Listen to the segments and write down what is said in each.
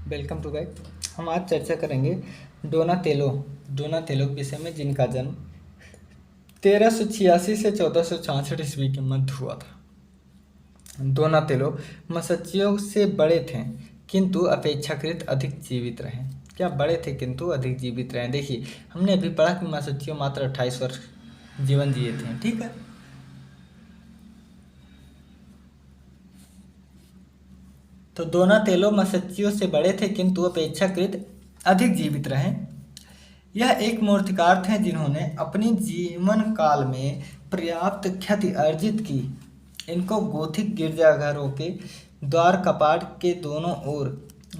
Welcome to guide. हम आज चर्चा करेंगे डोनातेलो डोनातेलो के विषय में, जिनका जन्म 1386 से 1466 ईस्वी के मध्य हुआ था। डोनातेलो मसच्चियो से बड़े थे किंतु अपेक्षाकृत अधिक जीवित रहे। क्या बड़े थे किंतु अधिक जीवित रहे? देखिए, हमने अभी पढ़ा कि मसच्चियो मात्र 28 वर्ष जीवन जिए थे। ठीक है, तो डोनातेलो मसच्चियो से बड़े थे किंतु अपेक्षाकृत अधिक जीवित रहे। यह एक मूर्तिकार थे जिन्होंने अपनी जीवन काल में पर्याप्त ख्याति अर्जित की। इनको गोथिक गिरजाघरों के द्वार कपाट के दोनों ओर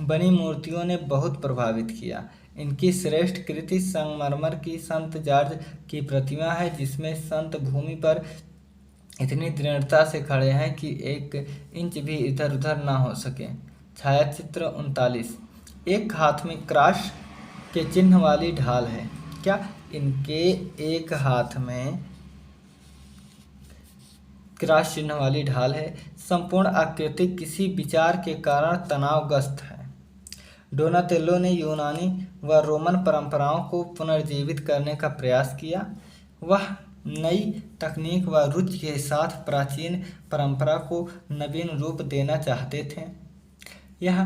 बनी मूर्तियों ने बहुत प्रभावित किया। इनकी श्रेष्ठ कृति संगमरमर की संत जॉर्ज की प्रतिमा है, जिसमें संत भूमि पर इतनी दृढ़ता से खड़े हैं कि 1 इंच भी इधर उधर ना हो सके। छायाचित्र 39। एक हाथ में क्रॉस के चिन्ह वाली ढाल है। क्या इनके एक हाथ में क्रॉस चिन्ह वाली ढाल है? संपूर्ण आकृति किसी विचार के कारण तनावग्रस्त है। डोनातेलो ने यूनानी व रोमन परंपराओं को पुनर्जीवित करने का प्रयास किया। वह नई तकनीक व रुचि के साथ प्राचीन परंपरा को नवीन रूप देना चाहते थे। यह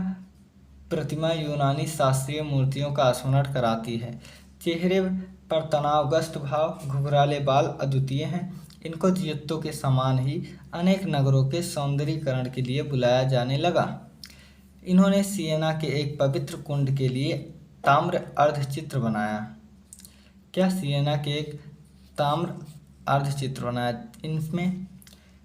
प्रतिमा यूनानी शास्त्रीय मूर्तियों का स्मरण कराती है। चेहरे पर तनावग्रस्त भाव, घुघराले बाल अद्वितीय हैं। इनको जियोत्तो के समान ही अनेक नगरों के सौंदर्यीकरण के लिए बुलाया जाने लगा। इन्होंने सियेना के एक पवित्र कुंड के लिए ताम्र अर्धचित्र बनाया। क्या सियेना के एक ताम्र अर्धचित्र बनाया? इनमें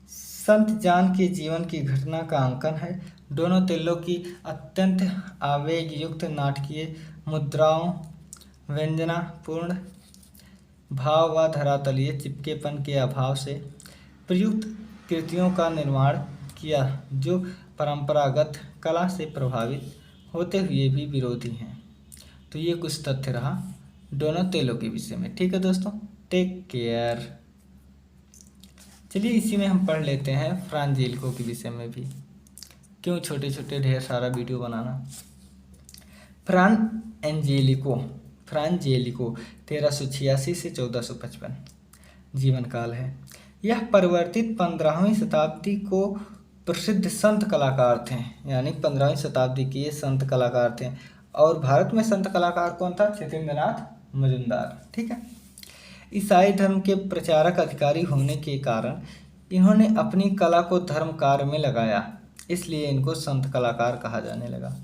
संत जॉन के जीवन की घटना का अंकन है। डोनातेलो की अत्यंत आवेगयुक्त नाटकीय मुद्राओं, व्यंजनापूर्ण भाव व धरातलीय चिपकेपन के अभाव से प्रयुक्त कृतियों का निर्माण किया, जो परंपरागत कला से प्रभावित होते हुए भी विरोधी हैं। तो ये कुछ तथ्य रहा डोनातेलो के विषय में। ठीक है दोस्तों, टेक केयर। चलिए इसी में हम पढ़ लेते हैं फ्रांजेलिको के विषय में भी। क्यों छोटे छोटे ढेर सारा वीडियो बनाना। फ्रांजेलिको 1386 से 1455 जीवन काल है। यह परिवर्तित 15वीं शताब्दी को प्रसिद्ध संत कलाकार थे, यानी 15वीं शताब्दी के ये संत कलाकार थे। और भारत में संत कलाकार कौन था? सत्येंद्रनाथ मजूमदार। ठीक है, ईसाई धर्म के प्रचारक अधिकारी होने के कारण इन्होंने अपनी कला को धर्म कार्य में लगाया, इसलिए इनको संत कलाकार कहा जाने लगा।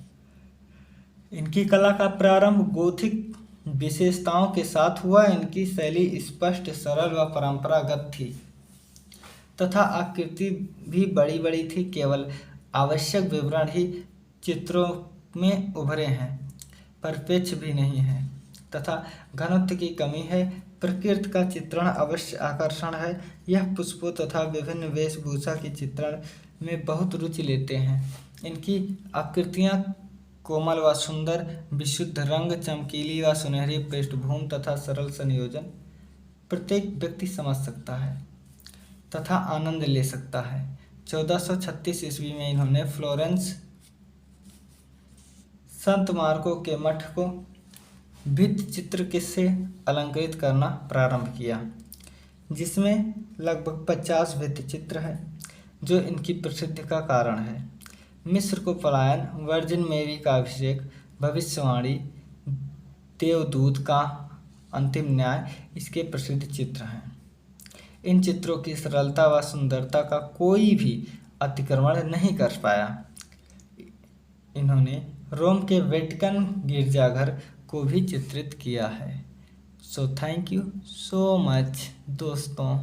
इनकी कला का प्रारंभ गोथिक विशेषताओं के साथ हुआ। इनकी शैली स्पष्ट, सरल व परंपरागत थी तथा आकृति भी बड़ी बड़ी थी। केवल आवश्यक विवरण ही चित्रों में उभरे हैं, परिप्रेक्ष भी नहीं है तथा घनत्व की कमी है। प्रकृति का चित्रण अवश्य आकर्षण है। यह पुष्पों तथा विभिन्न वेशभूषा के चित्रण में बहुत रुचि लेते हैं। इनकी आकृतियाँ कोमल व सुंदर, विशुद्ध रंग, चमकीली व सुनहरी पृष्ठभूमि तथा सरल संयोजन प्रत्येक व्यक्ति समझ सकता है तथा आनंद ले सकता है। 1436 ईस्वी में इन्होंने फ्लोरेंस संत मार्को के मठ को भित्ति चित्र से अलंकृत करना प्रारंभ किया, जिसमें लगभग 50 भित्ति चित्र हैं, जो इनकी प्रसिद्धि का कारण है। मिस्र को पलायन, वर्जिन मेरी का अभिषेक, भविष्यवाणी, देवदूत का अंतिम न्याय इसके प्रसिद्ध चित्र हैं। इन चित्रों की सरलता व सुंदरता का कोई भी अतिक्रमण नहीं कर पाया। इन्होंने रोम के वेटिकन गिरजाघर को भी चित्रित किया है। So thank you so much दोस्तों।